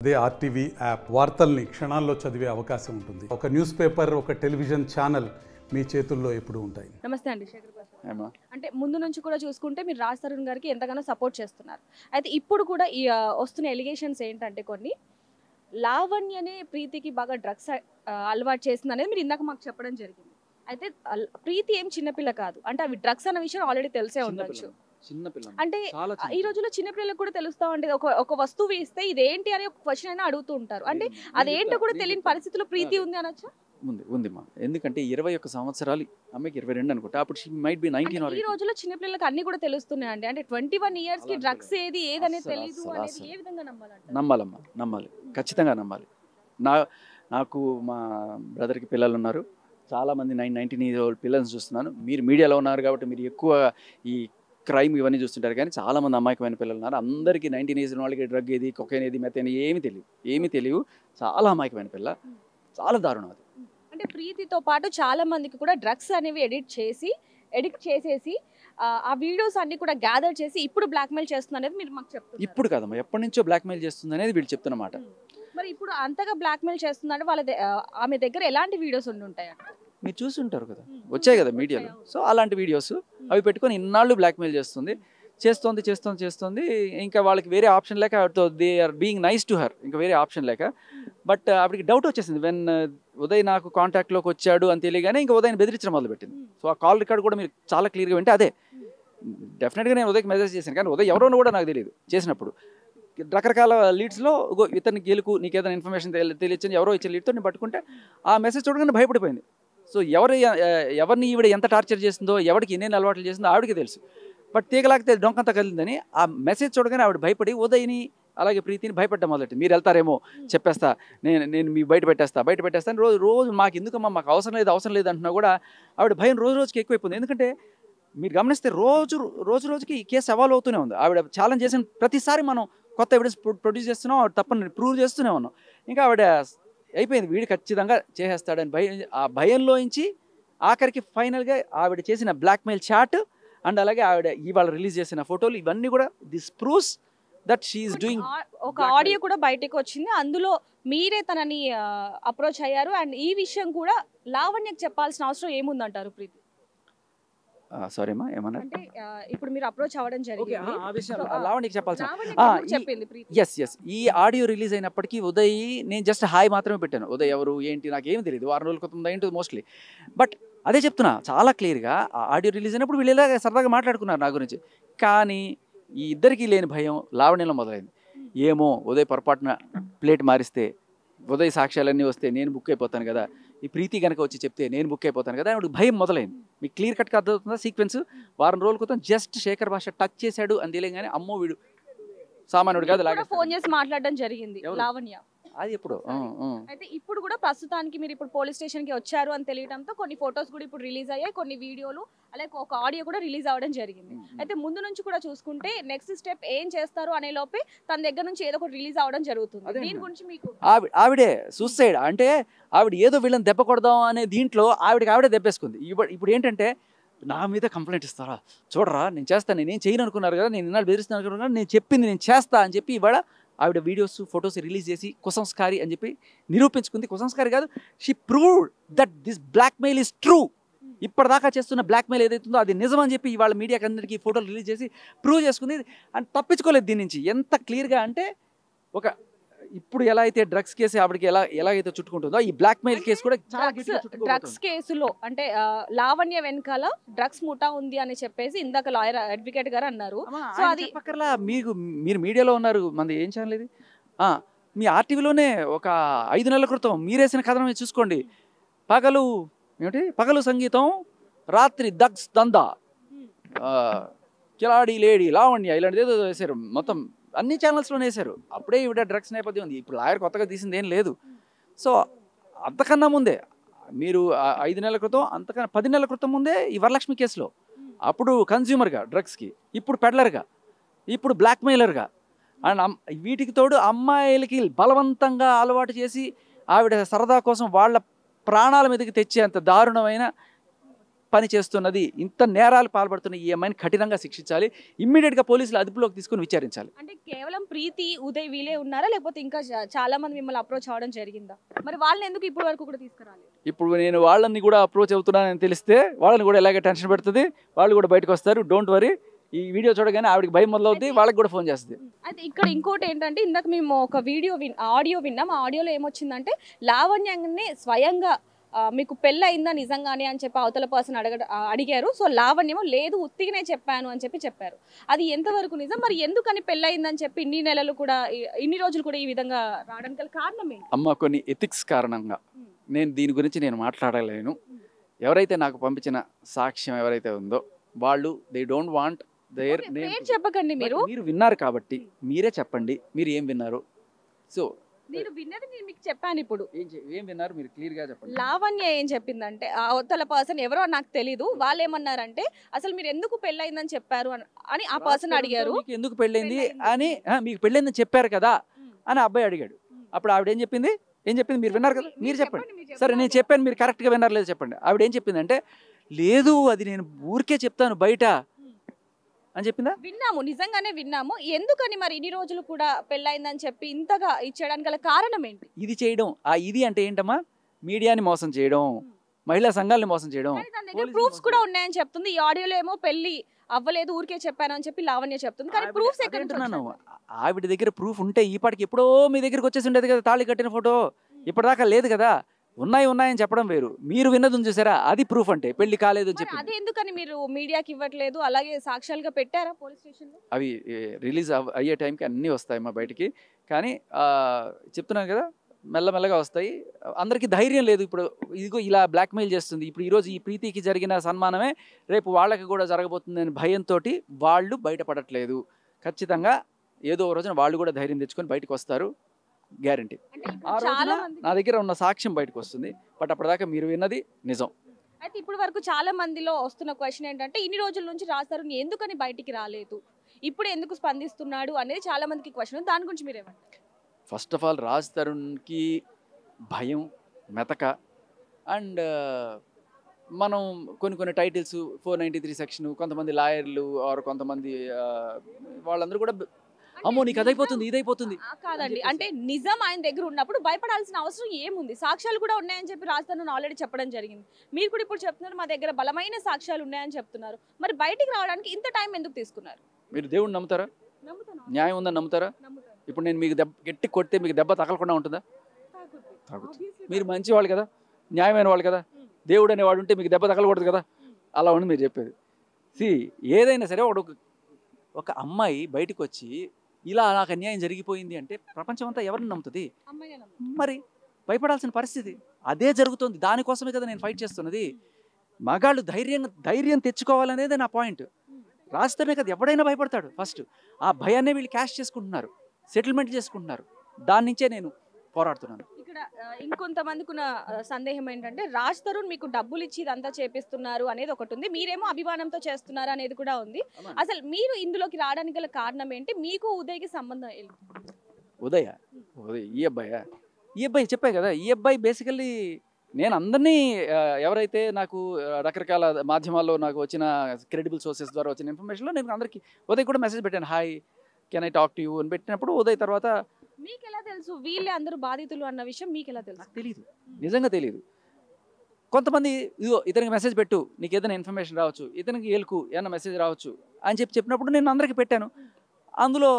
అదే RTV app వార్తల్ని క్షణాల్లో చదివే అవకాశం ఉంటుంది. ఒక న్యూస్ పేపర్, ఒక టెలివిజన్ ఛానల్ మీ చేతుల్లో ఎప్పుడూ ఉంటాయి. నమస్తే అండి శేఖర్ ప్రసాద్. అంటే ముందు నుంచి కూడా చూసుకుంటే మీరు రాజ్ తరుణ్ గారికి ఎంతగానో సపోర్ట్ చేస్తున్నారు. అయితే ఇప్పుడు కూడా ఈ వస్తున్న ఎలిగేషన్స్ ఏంటంటే కొన్ని లావణ్యనే ప్రీతికి బాగా డ్రగ్స్ అలవాటు చేసింది అనేది మీరు ఇందాక మాకు చెప్పడం జరిగింది. అయితే ప్రీతి ఏం చిన్నపిల్ల కాదు, అంటే అవి డ్రగ్స్ అన్న విషయం ఆల్రెడీ తెలిసే ఉండొచ్చు. అంటే ఈ రోజుల్లో చిన్నపిల్లలకు కూడా తెలుస్తా ఉంటే ఒక వస్తువు ఇస్తే ఇదేంటి అనే ఒక క్వశ్చన్ అయినా అడుగుతూ ఉంటారు. అంటే అదేంటో కూడా తెలియని పరిస్థితిలో ప్రీతి ఉంది అనొచ్చా? ఉందిమా. ఎందుకంటే 21 సంవత్సరాలు, అమ్మాయికి 22 అనుకుంటా. అప్పుడు షీ మైట్ బి 19. ఈ రోజుల్లో చిన్నపిల్లలకు అన్ని కూడా తెలుస్తున్నాయండి. అంటే 21 ఇయర్స్ కి డ్రగ్స్ ఏదనేది తెలియదు అనేది ఏ విధంగా నమ్మాలంటే? నమ్మాలమ్మా, నమ్మాలి, ఖచ్చితంగా నమ్మాలి. నాకు మా బ్రదర్కి పిల్లలు ఉన్నారు, చాలామంది 19 years old పిల్లల్ని చూస్తున్నాను. మీరు మీడియాలో ఉన్నారు కాబట్టి మీరు ఎక్కువ ఈ క్రైమ్ ఇవన్నీ చూస్తుంటారు, కానీ చాలామంది అమాయకమైన పిల్లలు ఉన్నారు. అందరికీ 19 years వాళ్ళకి డ్రగ్ ఏది, కొకైన్ ఏది, మెథైన్ ఏమీ తెలియవు. చాలా అమాయకమైన పిల్ల, చాలా దారుణం అది. అంటే ప్రీతితో పాటు చాలా మందికి కూడా డ్రగ్స్ అనేవి ఎడిట్ చేసేసి ఆ వీడియోస్ అన్ని కూడా గ్యాదర్ చేసి ఇప్పుడు బ్లాక్మెయిల్ చేస్తుంది అనేది మీరు మాకు చెప్తున్నారు. ఇప్పుడు కాదమ్మా, ఎప్పటి నుంచో బ్లాక్మెయిల్ చేస్తుంది అనేది వీళ్ళు చెప్తున్నమాట. మరి ఇప్పుడు అంతగా బ్లాక్మెయిల్ చేస్తుందంటే ఆమె దగ్గర ఎలాంటి వీడియోస్ ఉంటాయి? మీరు చూసుంటారు కదా, వచ్చాయి కదా మీడియాలో. సో అలాంటి వీడియోస్ అవి పెట్టుకొని ఇన్నాళ్ళు బ్లాక్మెయిల్ చేస్తుంది. ఇంకా వాళ్ళకి వేరే ఆప్షన్ లేక they are being nice to her, ఇంకా వేరే ఆప్షన్ లేక. బట్ ఆవిడకి డౌట్ వచ్చేసింది. వెన్ ఉదయ్ నాకు కాంటాక్ట్లోకి వచ్చాడు అని తెలియగానే ఇంకా ఉదయ్ని బెదిరించడం మొదలుపెట్టింది. సో ఆ కాల్ రికార్డ్ కూడా మీరు చాలా క్లియర్గా వింటే అదే. డెఫినెట్గా నేను ఉదయ్కి మెసేజ్ చేశాను, కానీ ఉదయ్ ఎవరోనో కూడా నాకు తెలియదు. చేసినప్పుడు రకరకాల లీడ్స్లో ఇతన్ని గెలుకు, నీకు ఏదైనా ఇన్ఫర్మేషన్ తెలియచ్చని ఎవరో ఇచ్చే లీడ్తో నేను పట్టుకుంటే ఆ మెసేజ్ చూడగానే భయపడిపోయింది. సో ఎవరిని ఈవిడ ఎంత టార్చర్ చేస్తుందో, ఎవరికి ఎన్ని అలవాట్లు చేసిందో ఆవిడకి తెలుసు. బట్ తీగలాగితే డొంకంతా కదిలిందని ఆ మెసేజ్ చూడగానే ఆవిడ భయపడి ఉదయ్ని అలాగే ప్రీతిని భయపడ్డం మొదలెట్టి, మీరు వెళ్తారేమో చెప్పేస్తా, నేను మీ బయట పెట్టేస్తాను రోజు మాకు ఎందుకమ్మా, మాకు అవసరం లేదు అంటున్నా కూడా ఆవిడ భయం రోజుకి ఎక్కువైపోయింది. ఎందుకంటే మీరు గమనిస్తే రోజుకి ఈ కేసు ఎవాల్వ్ అవుతూనే ఉంది. ఆవిడ ఛాలెంజ్ చేసిన ప్రతిసారి మనం కొత్త ఎవిడెన్స్ ప్రొడ్యూస్ చేస్తున్నాం, ఆవిడ తప్పని ప్రూవ్ చేస్తూనే ఉన్నాం. ఇంకా ఆవిడ అయిపోయింది, వీడు ఖచ్చితంగా చేసేస్తాడని ఆ భయంలోంచి ఆఖరికి ఫైనల్గా ఆవిడ చేసిన బ్లాక్మెయిల్ చాట్ అండ్ అలాగే ఆవిడ ఇవాళ రిలీజ్ చేసిన ఫోటోలు ఇవన్నీ కూడా this proves that she is doing. ఒక ఆడియో కూడా బయటకు వచ్చింది, అందులో మీరే తనని అప్రోచ్ అయ్యారు. అండ్ ఈ విషయం కూడా లావణ్యకు చెప్పాల్సిన అవసరం ఏముందంటారు ప్రీతి? సారీ అమ్మా, ఏమన్నా అంటే ఇప్పుడు మీరు అప్రోచ్ అవ్వడం జరిగింది, ఆ విషయం లావణ్యకి చెప్పాల్సిన. ఎస్ ఈ ఆడియో రిలీజ్ అయినప్పటికీ ఉదయ్ నేను జస్ట్ హాయ్ మాత్రమే పెట్టాను. ఉదయ్ ఎవరు ఏంటి నాకేం తెలియదు, 6 రోజుల క్రితం ఏంటి మోస్ట్లీ. బట్ అదే చెప్తున్నా, చాలా క్లియర్గా ఆ ఆడియో రిలీజ్ అయినప్పుడు వీళ్ళు ఇలా సరదాగా మాట్లాడుకున్నారు నా గురించి. కానీ ఈ ఇద్దరికీ లేని భయం లావణ్యలో మొదలైంది. ఏమో ఉదయ్ పొరపాటున ప్లేట్ మారిస్తే, ఉదయ్ సాక్ష్యాలన్నీ వస్తే నేను బుక్ అయిపోతాను కదా, ఈ ప్రీతి కనుక వచ్చి చెప్తే నేను బుక్ అయిపోతాను కదా, ఆవిడకి భయం మొదలైంది. మీకు క్లియర్ కట్గా అర్థమవుతుందా సీక్వెన్స్? 1 రోజుల క్రితం జస్ట్ శేఖర్ భాష టచ్ చేశాడు అని తెలియగానే అమ్మో వీడు సామాన్యుడు కాదు, ఫోన్ చేసి మాట్లాడడం జరిగింది లావణ్య. అది ఎప్పుడు. అయితే ఇప్పుడు కూడా ప్రస్తుతానికి మీరు ఇప్పుడు పోలీస్ స్టేషన్ కి వచ్చారు అని తెలియడంతో కొన్ని ఫొటోస్ కూడా ఇప్పుడు రిలీజ్ అయ్యాయి, కొన్ని వీడియోలు అలాగే ఒక ఆడియో కూడా రిలీజ్ అవ్వడం జరిగింది. అయితే ముందు నుంచి కూడా చూసుకుంటే నెక్స్ట్ స్టెప్ ఏం చేస్తారు అనే లోపే తన దగ్గర నుంచి ఏదో ఒకటి రిలీజ్ అవ్వడం జరుగుతుంది. దీని గురించి మీకు ఆవిడే సూసైడ్ అంటే ఆవిడ ఏదో వీళ్ళని దెబ్బ కొడదాం అనే దీంట్లో ఆవిడే దెబ్బేసుకుంది. ఇప్పుడు ఏంటంటే నా మీద కంప్లైంట్ ఇస్తారా, చూడరా నేను చేస్తాను, నేనేం చేయను అనుకున్నారు కదా, నేను ఇన్నాళ్ళు బెదిరిస్తాను అనుకున్నారు, నేను చెప్పింది నేను చేస్తా అని చెప్పి ఇవాళ ఆవిడ వీడియోస్ ఫొటోస్ రిలీజ్ చేసి కుసంస్కారి అని చెప్పి నిరూపించుకుంది. కుసంస్కారి కాదు, she proved that this blackmail is true. ఇప్పటిదాకా చేస్తున్న బ్లాక్మెయిల్ ఏదైతుందో అది నిజం అని చెప్పి ఇవాళ మీడియాకి అందరికీ ఫోటోలు రిలీజ్ చేసి ప్రూవ్ చేసుకుంది. అండ్ తప్పించుకోలేదు దీని నుంచి. ఎంత క్లియర్గా అంటే ఇప్పుడు ఎలా అయితే డ్రగ్స్ కేసు ఆవిడకి ఎలాగైతే చుట్టుకుంటుందో ఈ బ్లాక్మెయిల్ కేసు కూడా డ్రగ్స్ కేసులో అంటే లావణ్య వెనకాల డ్రగ్స్ ముఠా ఉంది అని చెప్పేసి ఇందాక లాయర్ అడ్వకేట్ గారు అన్నారు. సో అది పక్కన మీరు మీడియాలో ఉన్నారు, మనది ఏం ఛానల్ ఇది, మీ ఆర్టీవీలోనే ఒక 5 నెలల క్రితం మీరేసిన కథనం చూసుకోండి. పగలు సంగీతం, రాత్రి దగ్స్ దందా, కిలాడి లేడీ లావణ్య ఇలాంటిది ఏదో వేశారు. మొత్తం అన్ని ఛానల్స్లోనే వేశారు. అప్పుడే ఈవిడ డ్రగ్స్ నేపథ్యం ఉంది. ఇప్పుడు లాయర్ కొత్తగా తీసింది ఏం లేదు. సో అంతకన్నా ముందే మీరు 5 నెలల క్రితం, అంతకన్నా 10 నెలల క్రితం ముందే ఈ వరలక్ష్మి కేసులో అప్పుడు కన్జ్యూమర్గా డ్రగ్స్కి, ఇప్పుడు పెడ్లర్గా, ఇప్పుడు బ్లాక్మెయిలర్గా, అండ్ వీటికి తోడు అమ్మాయిలకి బలవంతంగా అలవాటు చేసి ఆవిడ సరదా కోసం వాళ్ళ ప్రాణాల మీదకి తెచ్చేంత దారుణమైన పని చేస్తున్నది, ఇంత నేరాలు పాల్పడుతున్న ఈ అమ్మాయిని కఠినంగా శిక్షించాలి, ఇమ్మీడియట్గా పోలీసులు అదుపులోకి తీసుకుని విచారించాలి. అంటే కేవలం ప్రీతి, ఉదయ్ వీలే ఉన్నారా, లేకపోతే ఇంకా చాలా మంది మిమ్మల్ని అప్రోచ్ అవ్వడం జరిగిందా? మరి వాళ్ళని ఎందుకు ఇప్పటి వరకు కూడా తీసుకురాలేదు? ఇప్పుడు నేను వాళ్ళని కూడా అప్రోచ్ అవుతున్నానని తెలిస్తే వాళ్ళని కూడా ఎలాగే టెన్షన్ పెడుతుంది, వాళ్ళు కూడా బయటకు వస్తారు. డోంట్ వరీ, ఈ వీడియో చూడగానే ఆవిడకి భయం మొదలవుద్ది, వాళ్ళకి కూడా ఫోన్ చేస్తుంది. అయితే ఇక్కడ ఇంకోటి ఏంటంటే, ఇందాక మేము ఒక ఆడియో విన్నాం. ఆ ఆడియోలో ఏమొచ్చిందంటే లావణ్యని స్వయంగా మీకు పెళ్ళి అయిందా నిజంగానే అని చెప్పి అవతల పర్సన్ అడిగారు. సో లావణ్యమో లేదు ఉత్తిగానే చెప్పాను అని చెప్పారు. అది ఎంతవరకు నిజం? మరి ఎందుకని పెళ్ళి అయిందని చెప్పి ఇన్ని రోజులు కూడా ఈ విధంగా రావడానికి గల కారణం ఏంటి? అమ్మ, కొన్ని ఎథిక్స్ కారణంగా దీని గురించి నేను మాట్లాడలేను. ఎవరైతే నాకు పంపించిన సాక్ష్యం ఎవరైతే ఉందో వాళ్ళు they don't want their name. చెప్పకండి. మీరు విన్నారు కాబట్టి మీరే చెప్పండి, మీరు ఏం విన్నారు. సో నేను విన్నది నేను మీకు చెప్పాను. ఇప్పుడు ఏం విన్నారు మీరు క్లియర్ గా చెప్పండి. లావణ్య ఏం చెప్పిందంటే, ఆ అవతల పర్సన్ ఎవరో నాకు తెలీదు, వాళ్ళు ఏమన్నారంటే అసలు మీరు ఎందుకు పెళ్ళయిందని చెప్పారు అని ఆ పర్సన్ అడిగారు. ఎందుకు పెళ్ళైంది అని, మీకు పెళ్ళైందని చెప్పారు కదా అని అబ్బాయి అడిగాడు. అప్పుడు ఆవిడ ఏం చెప్పింది మీరు విన్నారు కదా, మీరు చెప్పండి. సరే నేను చెప్పాను, మీరు కరెక్ట్గా విన్నారు లేదు చెప్పండి. ఆవిడ ఏం చెప్పిందంటే, లేదు అది నేను ఊరికే చెప్తాను బయట అని చెప్పిందా? విన్నాము, నిజంగానే విన్నాము. ఎందుకని మరి ఇన్ని రోజులు కూడా పెళ్ళైందని చెప్పి ఇంతగా ఇచ్చేయడానికి గల కారణం ఏంటి? ఇది చేయడం, ఇది అంటే ఏంటమ్మా, మీడియాని మోసం చేయడం, మహిళా సంఘాలని మోసం చేయడం. ప్రూఫ్స్ కూడా ఉన్నాయని చెప్తుంది. ఈ ఆడియోలో ఏమో పెళ్లి అవ్వలేదు ఊరికే చెప్పాను అని చెప్పి లావణ్య చెప్తుంది. కానీ ప్రూఫ్స్ ఎక్కడ అంటున్నాను, ఆవిడ దగ్గర ప్రూఫ్ ఉంటే ఈ పాటికి ఎప్పుడో మీ దగ్గరికి వచ్చేసి ఉండేది కదా, తాళి కట్టిన ఫోటో. ఇప్పటిదాకా లేదు కదా. ఉన్నాయని చెప్పడం వేరు, మీరు విన్నది చూసారా, అది ప్రూఫ్ అంటే పెళ్లి కాలేదు అని చెప్పి. అది ఎందుకని మీరు మీడియాకి ఇవ్వట్లేదు, అలాగే సాక్ష్యాలుగా పెట్టారా పోలీస్ స్టేషన్లో? అవి రిలీజ్ అయ్యే టైంకి అన్నీ వస్తాయి మా బయటికి. కానీ చెప్తున్నాను కదా, మెల్లమెల్లగా వస్తాయి. అందరికీ ధైర్యం లేదు. ఇప్పుడు ఇదిగో ఇలా బ్లాక్మెయిల్ చేస్తుంది. ఇప్పుడు ఈరోజు ఈ ప్రీతికి జరిగిన సన్మానమే రేపు వాళ్ళకి కూడా జరగబోతుందని భయంతో వాళ్ళు బయటపడట్లేదు. ఖచ్చితంగా ఏదో రోజున వాళ్ళు కూడా ధైర్యం తెచ్చుకొని బయటకు వస్తారు, గ్యారంటీ. ఆ రోజున నా దగ్గర ఉన్న సాక్ష్యం బయటకు వస్తుంది. బట్ అప్పటిదాకా మీరు విన్నది నిజం. అయితే ఇప్పుడు వరకు చాలా మందిలో వస్తున్న క్వశ్చన్ ఏంటంటే, ఇన్ని రోజుల నుంచి రాజ్ తరుణ్ ఎందుకని బయటికి రాలేదు, ఇప్పుడు ఎందుకు స్పందిస్తున్నాడు అనేది చాలా మందికి క్వశ్చన్. దాని గురించి మీరేమంటారు? ఫస్ట్ ఆఫ్ ఆల్ రాజ్ తరుణ్కి భయం, మెతక అండ్ మనం కొన్ని టైటిల్స్ 493 సెక్షన్, కొంతమంది లాయర్లు ఆర్ కొంతమంది వాళ్ళందరూ కూడా అమ్మో నీకు అదైపోతుంది ఇదైపోతుంది కాదండి. అంటే నిజం ఆయన దగ్గర ఉన్నప్పుడు భయపడాల్సిన అవసరం ఏముంది? సాక్ష్యాలు కూడా ఉన్నాయని చెప్పి రాజ్ తరుణ్ ఆల్రెడీ చెప్పడం జరిగింది. మీరు కూడా ఇప్పుడు చెప్తున్నారు మా దగ్గర బలమైన సాక్ష్యాలు ఉన్నాయని చెప్తున్నారు. మరి బయటికి రావడానికి ఇంత టైం ఎందుకు తీసుకున్నారు? మీరు దేవుడిని నమ్ముతారా? న్యాయం ఉందని నమ్ముతారా? ఇప్పుడు నేను మీకు గట్టి కొడితే మీకు దెబ్బ తగలకుండా ఉంటుందా? మీరు మంచి వాళ్ళు కదా, న్యాయమైన వాళ్ళు కదా, దేవుడు అనేవాడు ఉంటే మీకు దెబ్బ తగలకూడదు కదా. అలా ఉంది మీరు చెప్పేది. ఏదైనా సరే ఒక అమ్మాయి బయటకు వచ్చి ఇలా నాకు అన్యాయం జరిగిపోయింది అంటే ప్రపంచం అంతా ఎవరిని నమ్ముతుంది? మరి భయపడాల్సిన పరిస్థితి అదే జరుగుతుంది. దానికోసమే కదా నేను ఫైట్ చేస్తున్నది. మగాళ్ళు ధైర్యం తెచ్చుకోవాలనేది నా పాయింట్. రాస్తేనే కదా ఎవడైనా భయపడతాడు. ఫస్ట్ ఆ భయాన్నే వీళ్ళు క్యాష్ చేసుకుంటున్నారు, సెటిల్మెంట్ చేసుకుంటున్నారు. దాని నుంచే నేను పోరాడుతున్నాను. ఇక్కడ ఇంకొంతమందికి ఉన్న సందేహం ఏంటంటే, రాజ్ తరుణ్ మీకు డబ్బులు ఇచ్చి ఇదంతా చేపిస్తున్నారు అనేది ఒకటి ఉంది, మీరేమో అభిమానంతో చేస్తున్నారు అనేది కూడా ఉంది. అసలు మీరు ఇందులోకి రావడానికి గల కారణం ఏంటి? మీకు ఉదయ్కి సంబంధం ఏంటి? ఉదయ్ ఈ అబ్బాయి చెప్పాయి కదా, ఈ అబ్బాయి బేసికల్లీ నేను అందరినీ ఎవరైతే నాకు రకరకాల మాధ్యమాల్లో నాకు వచ్చిన క్రెడిబుల్ సోర్సెస్ ద్వారా వచ్చిన ఇన్ఫర్మేషన్లో నేను అందరికీ ఉదయ్ కూడా మెసేజ్ పెట్టాను, hi can I talk to you అని పెట్టినప్పుడు ఉదయ్ తర్వాత మీకు ఎలా తెలుసు వీళ్ళే అందరూ బాధితులు అన్న విషయం మీకు ఎలా తెలుసు? నాకు తెలియదు, నిజంగా తెలియదు. కొంతమంది ఇదిగో ఇతనికి మెసేజ్ పెట్టు, నీకు ఏదైనా ఇన్ఫర్మేషన్ రావచ్చు, ఇతనికి ఏలుకు ఏదైనా మెసేజ్ రావచ్చు అని చెప్పినప్పుడు నేను అందరికీ పెట్టాను. అందులో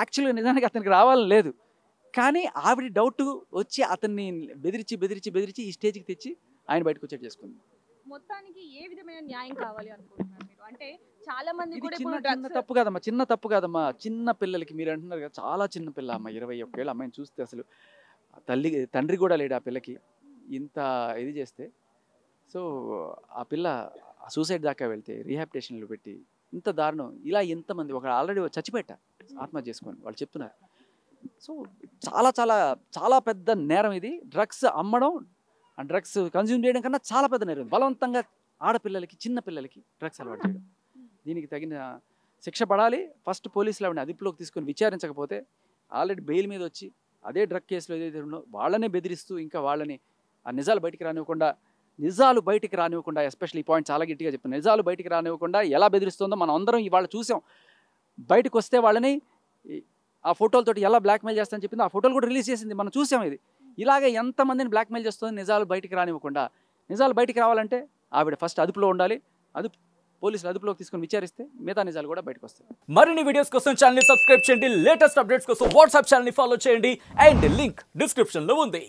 యాక్చువల్గా నిజానికి అతనికి రావాలని లేదు, కానీ ఆవిడ డౌట్ వచ్చి అతన్ని బెదిరించి ఈ స్టేజ్కి తెచ్చి ఆయన బయటకు వచ్చేట్టు చేసుకుంది. మొత్తానికి ఏ విధమైన న్యాయం కావాలి అనుకుంటున్నారు మీరు? అంటే చాలా మంది కూడా చిన్న తప్పు కాదమ్మా. చిన్న పిల్లలకి మీరు అంటున్నారు కదా, చాలా చిన్న పిల్ల అమ్మ, 21 ఏళ్ళ అమ్మాయిని చూస్తే అసలు తండ్రి కూడా లేడు ఆ పిల్లకి. ఇంత ఇది చేస్తే సో ఆ పిల్ల సూసైడ్ దాకా వెళ్తే రీహాబిటేషన్లో పెట్టి ఇంత దారుణం. ఇలా ఎంతమంది ఒక ఆల్రెడీ చచ్చిపోయాట ఆత్మహత్య చేసుకొని వాళ్ళు చెప్తున్నారు. సో చాలా చాలా చాలా పెద్ద నేరం ఇది. డ్రగ్స్ అమ్మడం, డ్రగ్స్ కన్జ్యూమ్ చేయడం కన్నా చాలా పెద్ద నేరం. బలవంతంగా ఆడపిల్లలకి, చిన్న పిల్లలకి డ్రగ్స్ అలవాటు చేయడం. దీనికి తగిన శిక్ష పడాలి. ఫస్ట్ పోలీసులు ఆవిడని అదుపులోకి తీసుకొని విచారించకపోతే ఆల్రెడీ బెయిల్ మీద వచ్చి అదే డ్రగ్ కేసులో ఏదైతే ఉన్నో వాళ్ళనే బెదిరిస్తూ ఇంకా వాళ్ళని ఆ నిజాలు బయటికి రానివ్వకుండా నిజాలు బయటికి రానివ్వకుండా, ఎస్పెషల్లీ ఈ పాయింట్ చాలా గట్టిగా చెప్పాను, నిజాలు బయటికి రానివ్వకుండా ఎలా బెదిరిస్తుందో మనం అందరం ఇవాళ చూసాం. బయటకు వస్తే వాళ్ళని ఆ ఫోటోలతోటి ఎలా బ్లాక్మెయిల్ చేస్తానని చెప్పింది, ఆ ఫోటోలు కూడా రిలీజ్ చేసింది, మనం చూసాం. ఇది ఇలాగే ఎంతమందిని బ్లాక్మెయిల్ చేస్తుంది నిజాలు బయటికి రానివ్వకుండా. నిజాలు బయటికి రావాలంటే ఆవిడ ఫస్ట్ అదుపులో ఉండాలి, పోలీసులు అదుపులోకి తీసుకొని విచారిస్తే మిగతా నిజాలు కూడా బయటకు వస్తాయి. మరిన్ని వీడియోస్ కోసం ఛానల్ ని సబ్స్క్రైబ్ చేయండి, లేటెస్ట్ అప్డేట్స్ కోసం వాట్సాప్ ఛానల్ ని ఫాలో చేయండి, అండ్ లింక్ డిస్క్రిప్షన్ లో ఉంది.